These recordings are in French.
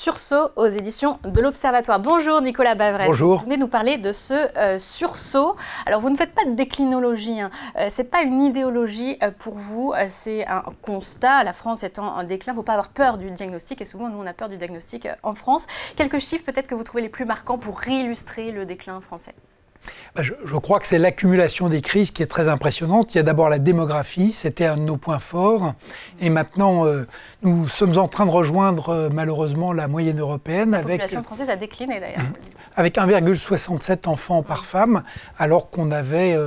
Sursaut aux éditions de l'Observatoire. Bonjour Nicolas Bavrez. Bonjour. Vous venez nous parler de ce sursaut. Alors vous ne faites pas de déclinologie, hein. Ce n'est pas une idéologie pour vous, c'est un constat. La France étant en déclin, il ne faut pas avoir peur du diagnostic et souvent nous on a peur du diagnostic en France. Quelques chiffres peut-être que vous trouvez les plus marquants pour réillustrer le déclin français. Je crois que c'est l'accumulation des crises qui est très impressionnante. Il y a d'abord la démographie, c'était un de nos points forts. Et maintenant, nous sommes en train de rejoindre malheureusement la moyenne européenne. La population française a décliné d'ailleurs. Avec 1,67 enfants par femme, alors qu'on avait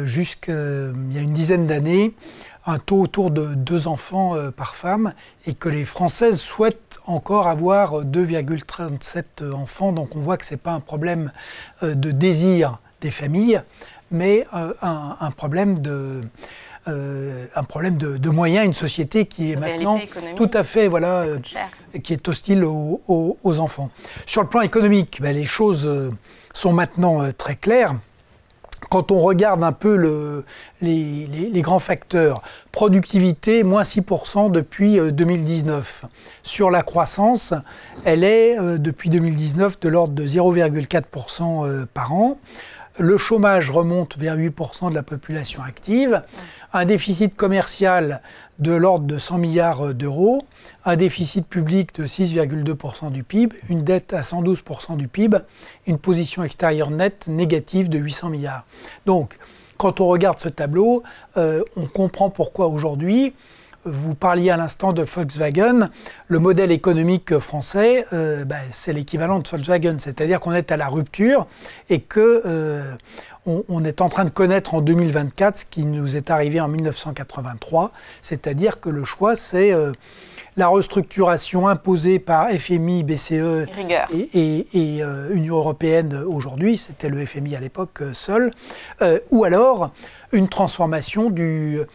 jusqu'il y a une dizaine d'années un taux autour de 2 enfants par femme et que les Françaises souhaitent encore avoir 2,37 enfants. Donc on voit que ce n'est pas un problème de désir des familles, mais un problème de moyens, une société qui est maintenant tout à fait, qui est hostile aux enfants. Sur le plan économique, les choses sont maintenant très claires. Quand on regarde un peu les grands facteurs, productivité, moins 6% depuis 2019. Sur la croissance, elle est depuis 2019 de l'ordre de 0,4% par an. Le chômage remonte vers 8% de la population active. Un déficit commercial de l'ordre de 100 milliards d'euros. Un déficit public de 6,2% du PIB. Une dette à 112% du PIB. Une position extérieure nette négative de 800 milliards. Donc, quand on regarde ce tableau, on comprend pourquoi aujourd'hui, vous parliez à l'instant de Volkswagen, le modèle économique français, c'est l'équivalent de Volkswagen, c'est-à-dire qu'on est à la rupture et qu'on est en train de connaître en 2024 ce qui nous est arrivé en 1983, c'est-à-dire que le choix, c'est la restructuration imposée par FMI, BCE et Union européenne aujourd'hui, c'était le FMI à l'époque seul, ou alors une transformation du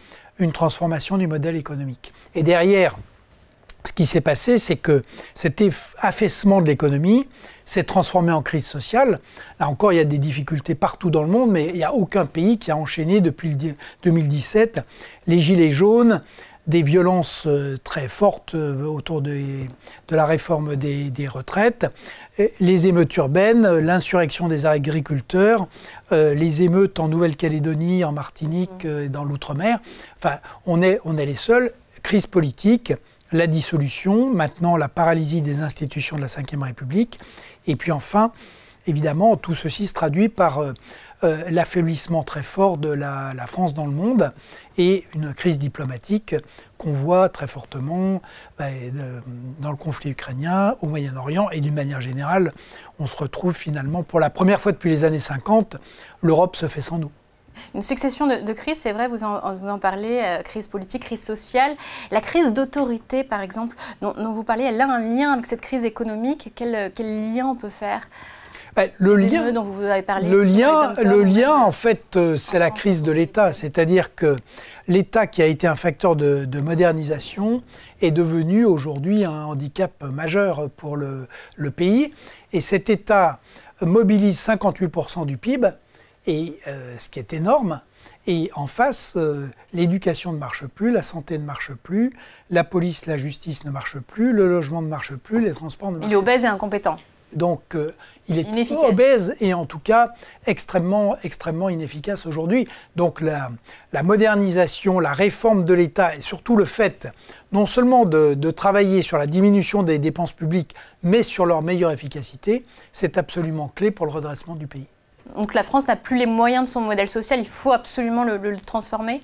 modèle économique. Et derrière, ce qui s'est passé, c'est que cet affaissement de l'économie s'est transformé en crise sociale. Là encore, il y a des difficultés partout dans le monde, mais il n'y a aucun pays qui a enchaîné depuis 2017 les gilets jaunes, des violences très fortes autour de la réforme des retraites, les émeutes urbaines, l'insurrection des agriculteurs, les émeutes en Nouvelle-Calédonie, en Martinique et dans l'outre-mer. Enfin, on est les seuls. Crise politique, la dissolution, maintenant la paralysie des institutions de la Ve République. Et puis enfin, évidemment, tout ceci se traduit par l'affaiblissement très fort de la France dans le monde et une crise diplomatique qu'on voit très fortement dans le conflit ukrainien, au Moyen-Orient et d'une manière générale, on se retrouve finalement, pour la première fois depuis les années 50, l'Europe se fait sans nous. Une succession de crises, c'est vrai, vous en parlez, crise politique, crise sociale. La crise d'autorité, par exemple, dont vous parlez, elle a un lien avec cette crise économique. Quel lien on peut faire ? Le lien dont vous avez parlé, en fait, c'est la crise de l'État. C'est-à-dire que l'État, qui a été un facteur de modernisation, est devenu aujourd'hui un handicap majeur pour le pays. Et cet État mobilise 58% du PIB, et, ce qui est énorme. Et en face, l'éducation ne marche plus, la santé ne marche plus, la police, la justice ne marche plus, le logement ne marche plus, les transports ne marchent plus. Il est obèse et incompétent. Donc, il est obèse et en tout cas extrêmement inefficace aujourd'hui. Donc, la modernisation, la réforme de l'État et surtout le fait non seulement de travailler sur la diminution des dépenses publiques, mais sur leur meilleure efficacité, c'est absolument clé pour le redressement du pays. Donc la France n'a plus les moyens de son modèle social, il faut absolument le transformer ?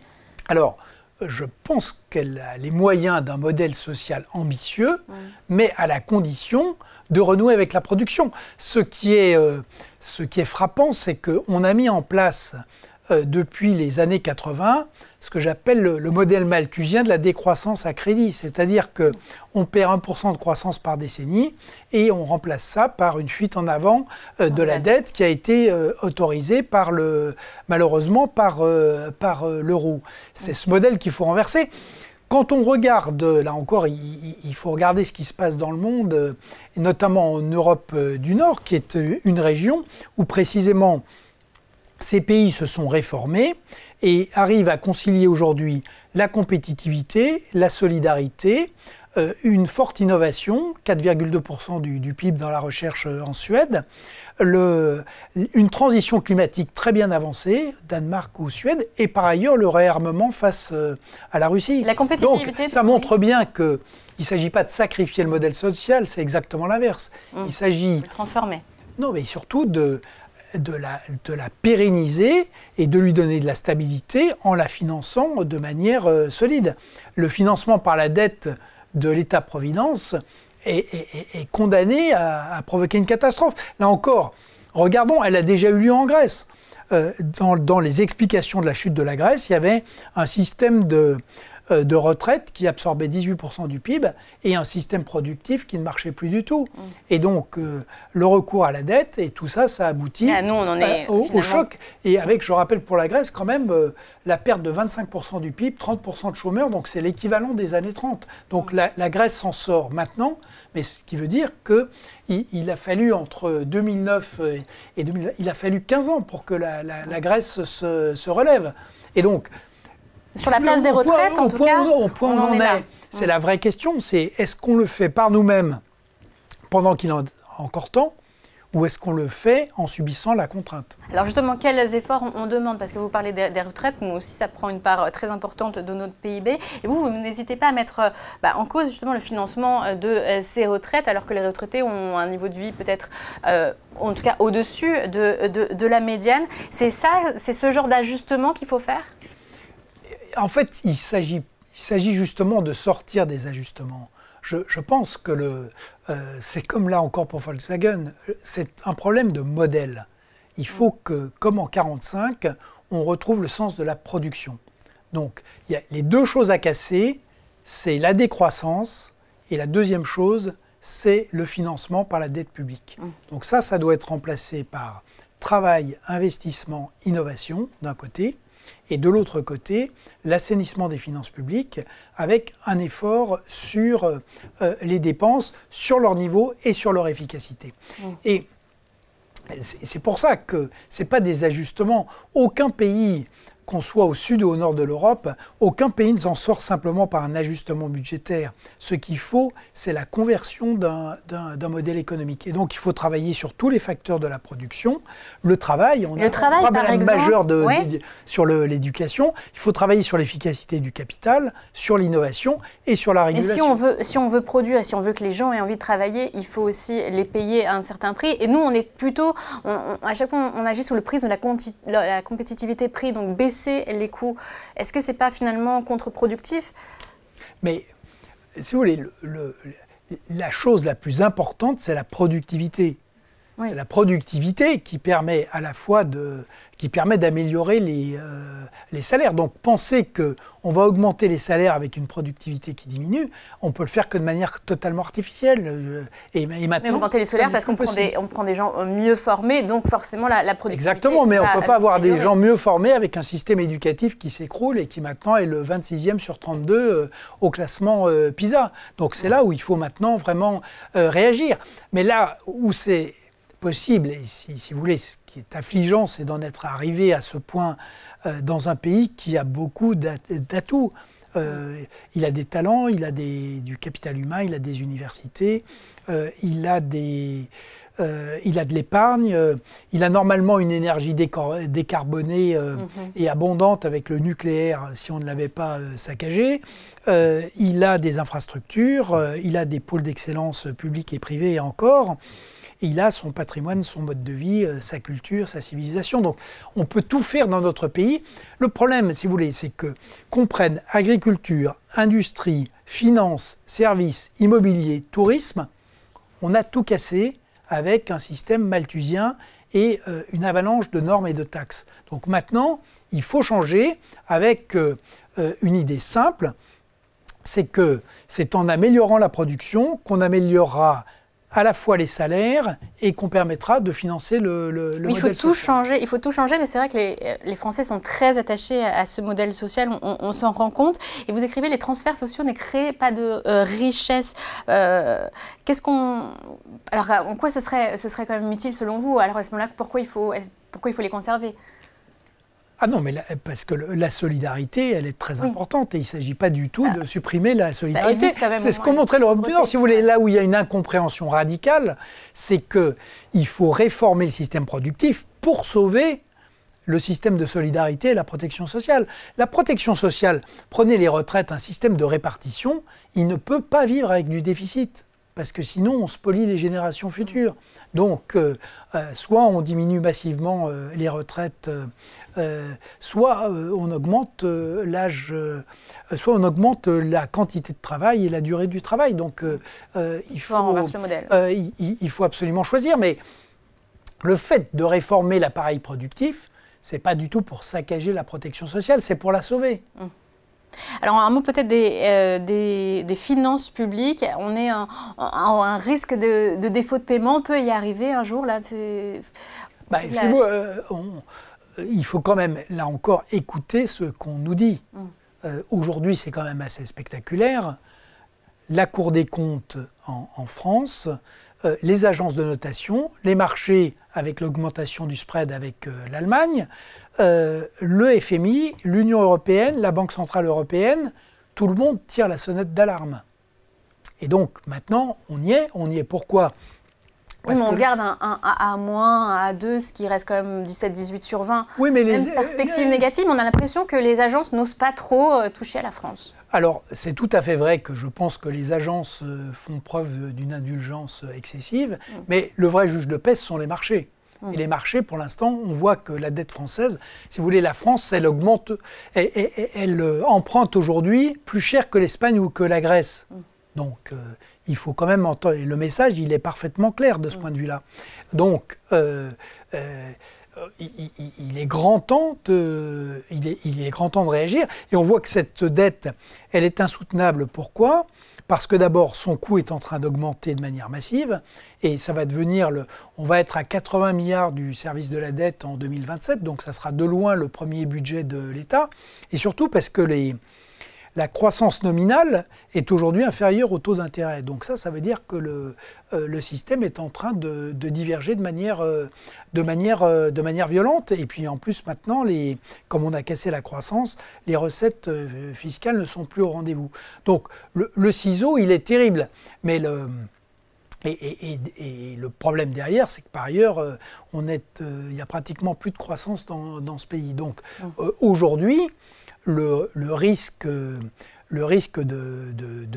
Alors, je pense qu'elle a les moyens d'un modèle social ambitieux, mais à la condition de renouer avec la production. Ce qui est frappant, c'est qu'on a mis en place depuis les années 80 ce que j'appelle le modèle malthusien de la décroissance à crédit. C'est-à-dire qu'on perd 1% de croissance par décennie et on remplace ça par une fuite en avant de la dette qui a été autorisée malheureusement par l'euro. C'est ce modèle qu'il faut renverser. Quand on regarde, là encore, il faut regarder ce qui se passe dans le monde, et notamment en Europe du Nord, qui est une région où précisément ces pays se sont réformés et arrivent à concilier aujourd'hui la compétitivité, la solidarité, une forte innovation, 4,2% du PIB dans la recherche en Suède, une transition climatique très bien avancée, Danemark ou Suède, et par ailleurs le réarmement face à la Russie. La compétitivité. Donc ça montre bien qu'il ne s'agit pas de sacrifier le modèle social, c'est exactement l'inverse. Il s'agit de transformer. Non, mais surtout de la pérenniser et de lui donner de la stabilité en la finançant de manière solide. Le financement par la dette de l'État-providence est condamné à provoquer une catastrophe. Là encore, regardons, elle a déjà eu lieu en Grèce. Dans les explications de la chute de la Grèce, il y avait un système de retraite qui absorbait 18% du PIB et un système productif qui ne marchait plus du tout. Et donc, le recours à la dette et tout ça, ça aboutit nous, on en est, au choc. Et avec, je rappelle pour la Grèce, quand même, la perte de 25% du PIB, 30% de chômeurs, donc c'est l'équivalent des années 30. Donc la Grèce s'en sort maintenant, mais ce qui veut dire qu'il a fallu entre 2009 et 2000, il a fallu 15 ans pour que la Grèce se relève. Et donc, sur la place des retraites, en tout cas, au point où on en est, c'est la vraie question, c'est est-ce qu'on le fait par nous-mêmes pendant qu'il en a encore temps, ou est-ce qu'on le fait en subissant la contrainte? Alors justement, quels efforts on demande? Parce que vous parlez des retraites, nous aussi ça prend une part très importante de notre PIB. Et vous n'hésitez pas à mettre en cause justement le financement de ces retraites, alors que les retraités ont un niveau de vie peut-être, en tout cas au-dessus de la médiane. C'est ça, c'est ce genre d'ajustement qu'il faut faire? En fait, il s'agit justement de sortir des ajustements. Je pense que c'est comme là encore pour Volkswagen, c'est un problème de modèle. Il faut que, comme en 1945, on retrouve le sens de la production. Donc, il y a les deux choses à casser, c'est la décroissance, et la deuxième chose, c'est le financement par la dette publique. Donc ça doit être remplacé par travail, investissement, innovation, d'un côté, et de l'autre côté, l'assainissement des finances publiques avec un effort sur les dépenses, sur leur niveau et sur leur efficacité. Et c'est pour ça que ce n'est pas des ajustements. Aucun pays, qu'on soit au sud ou au nord de l'Europe, aucun pays ne s'en sort simplement par un ajustement budgétaire. Ce qu'il faut, c'est la conversion d'un modèle économique. Et donc, il faut travailler sur tous les facteurs de la production. Le travail, on a un problème majeur sur l'éducation. Il faut travailler sur l'efficacité du capital, sur l'innovation et sur la régulation. Et si on veut produire, si on veut que les gens aient envie de travailler, il faut aussi les payer à un certain prix. Et nous, on est plutôt, à chaque fois, on agit sous le prisme de la compétitivité prix, donc baisser les coûts. Est-ce que ce n'est pas finalement contre-productif? Mais, si vous voulez, la chose la plus importante, c'est la productivité. C'est la productivité qui permet à la fois d'améliorer les salaires. Donc penser qu'on va augmenter les salaires avec une productivité qui diminue, on peut le faire que de manière totalement artificielle. Et maintenant, mais augmenter les salaires parce qu'on prend des gens mieux formés, donc forcément la productivité. Exactement, mais on ne peut pas avoir des gens mieux formés avec un système éducatif qui s'écroule et qui maintenant est le 26e sur 32 au classement PISA. Donc c'est là où il faut maintenant vraiment réagir. Mais là où c'est possible, et si vous voulez, ce qui est affligeant, c'est d'en être arrivé à ce point dans un pays qui a beaucoup d'atouts. Il a des talents, il a du capital humain, il a des universités, il a de l'épargne, il a normalement une énergie décarbonée et abondante avec le nucléaire si on ne l'avait pas saccagé. Il a des infrastructures, il a des pôles d'excellence publics et privés et encore. Et il a son patrimoine, son mode de vie, sa culture, sa civilisation. Donc on peut tout faire dans notre pays. Le problème, si vous voulez, c'est qu'on prenne agriculture, industrie, finance, services, immobilier, tourisme, on a tout cassé avec un système malthusien et une avalanche de normes et de taxes. Donc maintenant, il faut changer avec une idée simple, c'est que c'est en améliorant la production qu'on améliorera à la fois les salaires et qu'on permettra de financer le modèle social. Il faut tout changer, mais c'est vrai que les Français sont très attachés à ce modèle social, on s'en rend compte. Et vous écrivez, les transferts sociaux ne créent pas de richesse. Alors, en quoi ce serait quand même utile selon vous? Alors à ce moment-là, pourquoi il faut les conserver? Ah non, mais parce que la solidarité, elle est très importante et il ne s'agit pas du tout de supprimer la solidarité. C'est ce qu'ont montré l'Europe du Nord. Si vous voulez, là où il y a une incompréhension radicale, c'est qu'il faut réformer le système productif pour sauver le système de solidarité et la protection sociale. La protection sociale, prenez les retraites, un système de répartition, il ne peut pas vivre avec du déficit. Parce que sinon, on spolie les générations futures. Donc, soit on diminue massivement les retraites, soit on augmente l'âge, soit on augmente la quantité de travail et la durée du travail. Donc, il faut absolument choisir. Mais le fait de réformer l'appareil productif, ce n'est pas du tout pour saccager la protection sociale, c'est pour la sauver. Alors, un mot peut-être des finances publiques. On est un risque de défaut de paiement. On peut y arriver un jour là. Il faut quand même, là encore, écouter ce qu'on nous dit. Aujourd'hui, c'est quand même assez spectaculaire. La Cour des comptes en France, les agences de notation, les marchés avec l'augmentation du spread avec l'Allemagne, le FMI, l'Union européenne, la Banque centrale européenne, tout le monde tire la sonnette d'alarme. Et donc maintenant, on y est. Pourquoi ? Oui, mais on garde un A-, un A2, ce qui reste quand même 17-18 sur 20. Oui, mais même perspective négative, on a l'impression que les agences n'osent pas trop toucher à la France. Alors, c'est tout à fait vrai que je pense que les agences font preuve d'une indulgence excessive, mais le vrai juge de paix, ce sont les marchés. Et les marchés, pour l'instant, on voit que la dette française, si vous voulez, la France, elle augmente, elle emprunte aujourd'hui plus cher que l'Espagne ou que la Grèce. Donc, il faut quand même entendre. Le message, il est parfaitement clair de ce point de vue-là. Donc, il est grand temps de réagir. Et on voit que cette dette, elle est insoutenable. Pourquoi ? Parce que d'abord, son coût est en train d'augmenter de manière massive. Et ça va devenir on va être à 80 milliards du service de la dette en 2027. Donc, ça sera de loin le premier budget de l'État. Et surtout parce que la croissance nominale est aujourd'hui inférieure au taux d'intérêt. Donc ça veut dire que le système est en train de diverger de manière violente. Et puis en plus maintenant, comme on a cassé la croissance, les recettes fiscales ne sont plus au rendez-vous. Donc le ciseau, il est terrible. Mais le problème derrière, c'est que par ailleurs, il y a pratiquement plus de croissance dans ce pays. Donc aujourd'hui, le risque de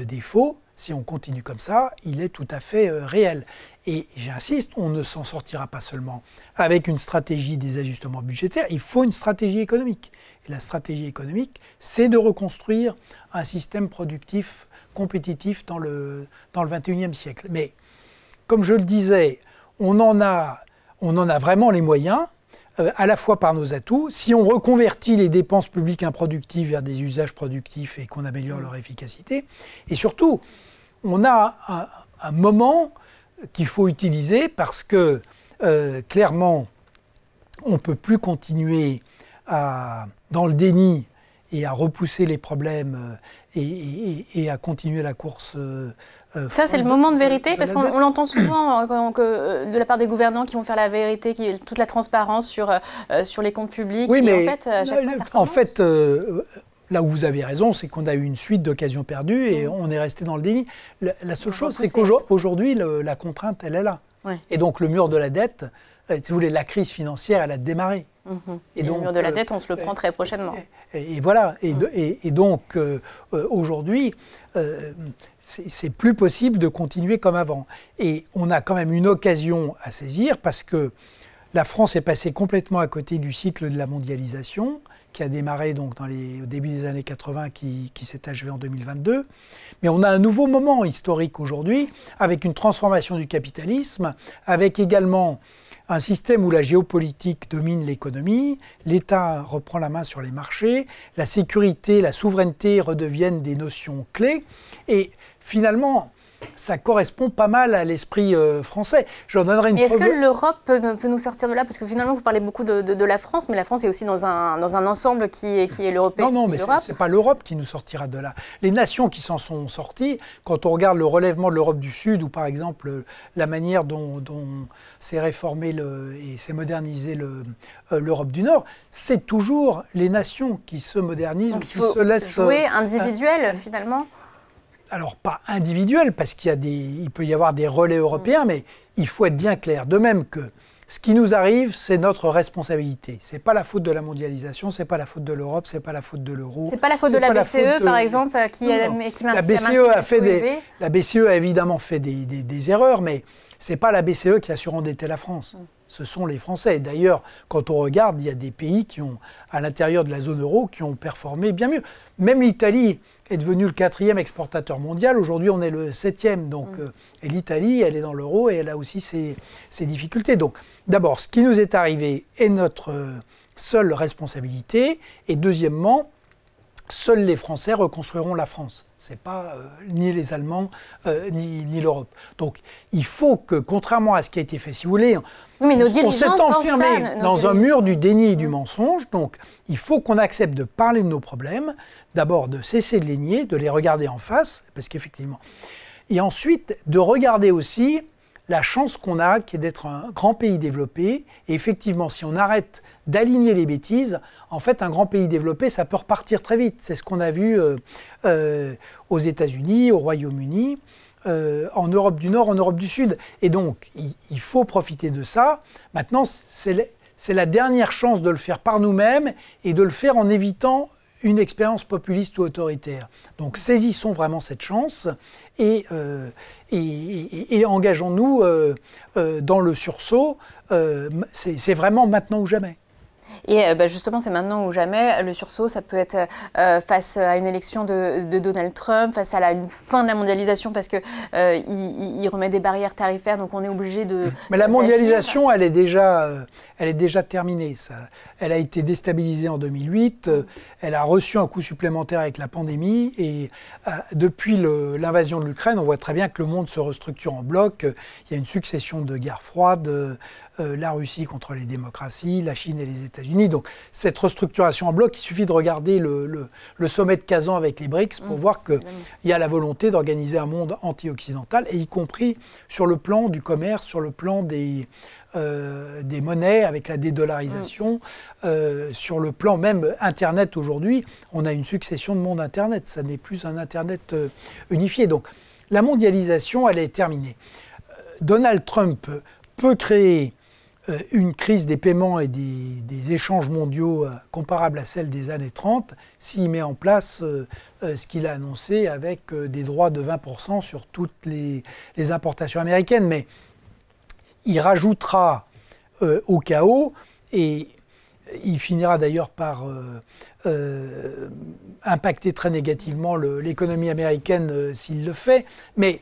défaut, si on continue comme ça, il est tout à fait réel. Et j'insiste, on ne s'en sortira pas seulement avec une stratégie des ajustements budgétaires, il faut une stratégie économique. Et la stratégie économique, c'est de reconstruire un système productif compétitif dans le XXIe siècle. Mais comme je le disais, on en a vraiment les moyens, à la fois par nos atouts. Si on reconvertit les dépenses publiques improductives vers des usages productifs et qu'on améliore leur efficacité, et surtout, on a un moment qu'il faut utiliser parce que, clairement, on ne peut plus continuer dans le déni et à repousser les problèmes et à continuer la course. Ça, c'est le moment de vérité, parce qu'on l'entend souvent de la part des gouvernants qui vont faire la vérité, toute la transparence sur les comptes publics. Oui, mais en fait, à chaque fois, ça recommence. Là où vous avez raison, c'est qu'on a eu une suite d'occasions perdues et on est resté dans le déni. La seule chose, c'est qu'aujourd'hui, la contrainte, elle est là. Oui. Et donc, le mur de la dette, si vous voulez, la crise financière, elle a démarré. Et donc, le mur de la dette, on se le prend très prochainement. Et voilà. Et donc, aujourd'hui, c'est plus possible de continuer comme avant. Et on a quand même une occasion à saisir parce que la France est passée complètement à côté du cycle de la mondialisation qui a démarré donc au début des années 80, qui s'est achevé en 2022. Mais on a un nouveau moment historique aujourd'hui, avec une transformation du capitalisme, avec également un système où la géopolitique domine l'économie, l'État reprend la main sur les marchés, la sécurité, la souveraineté redeviennent des notions clés. Et finalement, ça correspond pas mal à l'esprit français. J'en donnerai une preuve. Est-ce que l'Europe peut nous sortir de là? Parce que finalement, vous parlez beaucoup de la France, mais la France est aussi dans un ensemble qui est l'Europe. Non, mais ce n'est pas l'Europe qui nous sortira de là. Les nations qui s'en sont sorties, quand on regarde le relèvement de l'Europe du Sud, ou par exemple la manière dont s'est réformé et s'est modernisé l'Europe du Nord, c'est toujours les nations qui se modernisent, donc qui se laissent jouer individuel finalement. Alors, pas individuel, parce il peut y avoir des relais européens, mais il faut être bien clair. De même que ce qui nous arrive, c'est notre responsabilité. Ce n'est pas la faute de la mondialisation, ce n'est pas la faute de l'Europe, ce n'est pas la faute de l'euro. Ce n'est pas la faute de la BCE, par exemple, qui maintient la BCE a évidemment fait des erreurs, mais ce n'est pas la BCE qui a surendetter la France. Ce sont les Français. D'ailleurs, quand on regarde, il y a des pays qui ont, à l'intérieur de la zone euro, qui ont performé bien mieux. Même l'Italie est devenue le 4e exportateur mondial. Aujourd'hui, on est le 7e. Donc, et l'Italie, elle est dans l'euro et elle a aussi ses difficultés. Donc, d'abord, ce qui nous est arrivé est notre seule responsabilité. Et deuxièmement, seuls les Français reconstruiront la France. Ce n'est pas ni les Allemands, ni l'Europe. Donc, il faut que, contrairement à ce qui a été fait, si vous voulez, mais nos dirigeants on s'est enfermé dans un mur du déni et du mensonge. Donc, il faut qu'on accepte de parler de nos problèmes, d'abord de cesser de les nier, de les regarder en face, parce qu'effectivement... Et ensuite, de regarder aussi la chance qu'on a, qui est d'être un grand pays développé. Et effectivement, si on arrête d'aligner les bêtises, en fait, un grand pays développé, ça peut repartir très vite. C'est ce qu'on a vu aux États-Unis, au Royaume-Uni, en Europe du Nord, en Europe du Sud. Et donc, il faut profiter de ça. Maintenant, c'est la dernière chance de le faire par nous-mêmes et de le faire en évitant une expérience populiste ou autoritaire. Donc, saisissons vraiment cette chance et engageons-nous dans le sursaut. C'est vraiment maintenant ou jamais. Et justement, c'est maintenant ou jamais. Le sursaut, ça peut être face à une élection de Donald Trump, face à une fin de la mondialisation, parce qu'il remet des barrières tarifaires, donc on est obligé de... Mais la mondialisation, elle est déjà terminée. Elle a été déstabilisée en 2008, elle a reçu un coup supplémentaire avec la pandémie, et depuis l'invasion de l'Ukraine, on voit très bien que le monde se restructure en bloc. Il y a une succession de guerres froides, la Russie contre les démocraties, la Chine et les États-Unis. Donc cette restructuration en bloc, il suffit de regarder le sommet de Kazan avec les BRICS pour voir qu'il y a la volonté d'organiser un monde anti-occidental, et y compris sur le plan du commerce, sur le plan des monnaies avec la dédollarisation, sur le plan même Internet aujourd'hui, on a une succession de mondes Internet, ça n'est plus un Internet unifié. Donc la mondialisation, elle est terminée. Donald Trump peut créer une crise des paiements et des échanges mondiaux comparable à celle des années 30 s'il met en place ce qu'il a annoncé avec des droits de 20% sur toutes les importations américaines. Mais il rajoutera au chaos, et il finira d'ailleurs par impacter très négativement l'économie américaine s'il le fait. Mais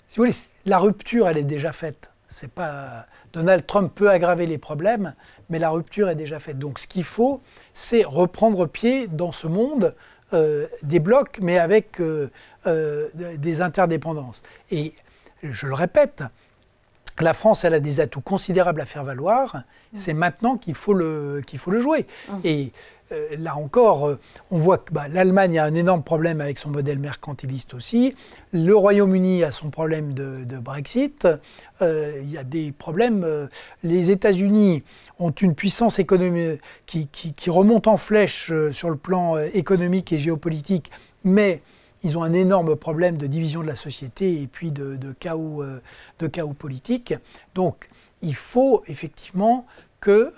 si vous voulez, la rupture, elle est déjà faite. C'est pas... Donald Trump peut aggraver les problèmes, mais la rupture est déjà faite. Donc ce qu'il faut, c'est reprendre pied dans ce monde des blocs, mais avec des interdépendances. Et je le répète, la France, elle a des atouts considérables à faire valoir. C'est maintenant qu'il faut le jouer. Et là encore, on voit que l'Allemagne a un énorme problème avec son modèle mercantiliste aussi. Le Royaume-Uni a son problème de Brexit. Il y a des problèmes. Les États-Unis ont une puissance économique qui remonte en flèche sur le plan économique et géopolitique, mais ils ont un énorme problème de division de la société et puis de chaos politique. Donc, il faut effectivement que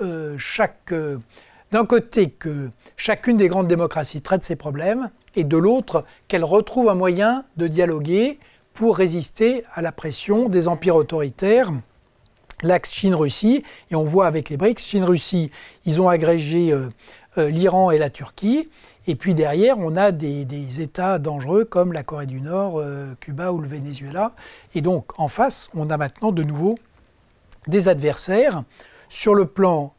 d'un côté, que chacune des grandes démocraties traite ses problèmes, et de l'autre, qu'elle retrouve un moyen de dialoguer pour résister à la pression des empires autoritaires, l'axe Chine-Russie. Et on voit avec les BRICS, Chine-Russie, ils ont agrégé l'Iran et la Turquie. Et puis derrière, on a des États dangereux comme la Corée du Nord, Cuba ou le Venezuela. Et donc, en face, on a maintenant de nouveau des adversaires sur le plan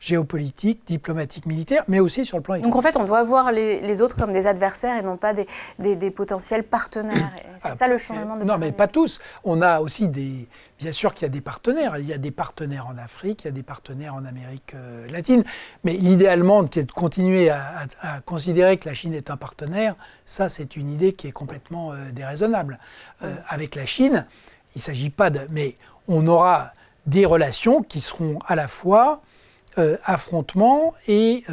géopolitique, diplomatique, militaire, mais aussi sur le plan économique. Donc en fait, on doit voir les autres comme des adversaires et non pas des potentiels partenaires. C'est ça le changement de Non, mais pas tous. On a aussi des... Bien sûr qu'il y a des partenaires. Il y a des partenaires en Afrique, il y a des partenaires en Amérique latine. Mais l'idéalement, de continuer à considérer que la Chine est un partenaire, ça, c'est une idée qui est complètement déraisonnable. Avec la Chine, il ne s'agit pas de... Mais on aura des relations qui seront à la fois affrontement et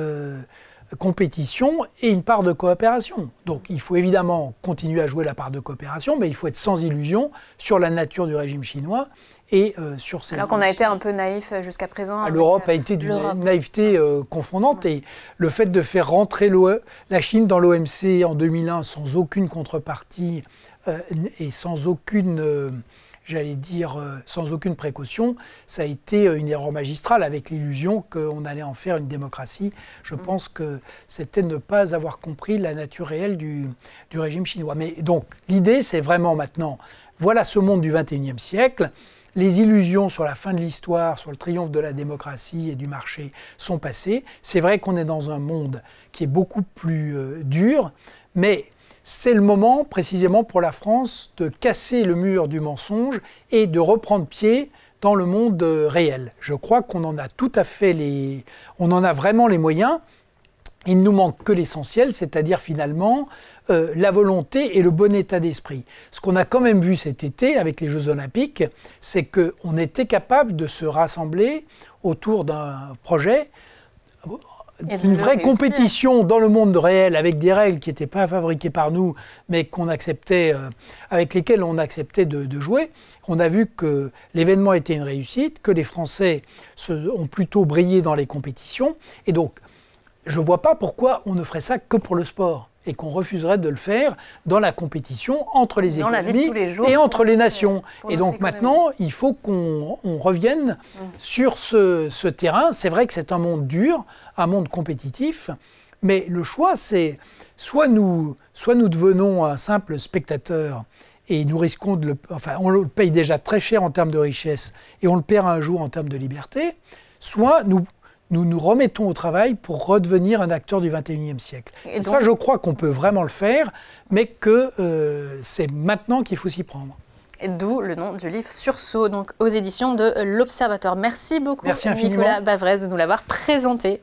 compétition et une part de coopération. Donc il faut évidemment continuer à jouer la part de coopération, mais il faut être sans illusion sur la nature du régime chinois et sur ses... Alors qu'on a été un peu naïf jusqu'à présent. L'Europe a été d'une naïveté confondante et le fait de faire rentrer la Chine dans l'OMC en 2001 sans aucune contrepartie et sans aucune... j'allais dire, sans aucune précaution, ça a été une erreur magistrale avec l'illusion qu'on allait en faire une démocratie. Je pense que c'était ne pas avoir compris la nature réelle du régime chinois. Mais donc, l'idée, c'est vraiment maintenant, voilà ce monde du XXIe siècle. Les illusions sur la fin de l'histoire, sur le triomphe de la démocratie et du marché sont passées. C'est vrai qu'on est dans un monde qui est beaucoup plus dur, mais... c'est le moment, précisément pour la France, de casser le mur du mensonge et de reprendre pied dans le monde réel. Je crois qu'on en a tout à fait on en a vraiment les moyens. Il ne nous manque que l'essentiel, c'est-à-dire finalement la volonté et le bon état d'esprit. Ce qu'on a quand même vu cet été avec les Jeux Olympiques, c'est qu'on était capable de se rassembler autour d'un projet, une vraie compétition dans le monde réel avec des règles qui n'étaient pas fabriquées par nous, mais qu'on acceptait, avec lesquelles on acceptait de jouer. On a vu que l'événement était une réussite, que les Français ont plutôt brillé dans les compétitions. Et donc, je ne vois pas pourquoi on ne ferait ça que pour le sport et qu'on refuserait de le faire dans la compétition entre les économies et entre les nations. Et donc maintenant, il faut qu'on revienne sur ce terrain. C'est vrai que c'est un monde dur, un monde compétitif, mais le choix, c'est soit nous devenons un simple spectateur et nous risquons de on le paye déjà très cher en termes de richesse et on le perd un jour en termes de liberté, soit nous remettons au travail pour redevenir un acteur du XXIe siècle. Et donc, ça, je crois qu'on peut vraiment le faire, mais que c'est maintenant qu'il faut s'y prendre. D'où le nom du livre Sursaut, donc aux éditions de l'Observateur. Merci beaucoup, Merci Nicolas Bavrez, de nous l'avoir présenté.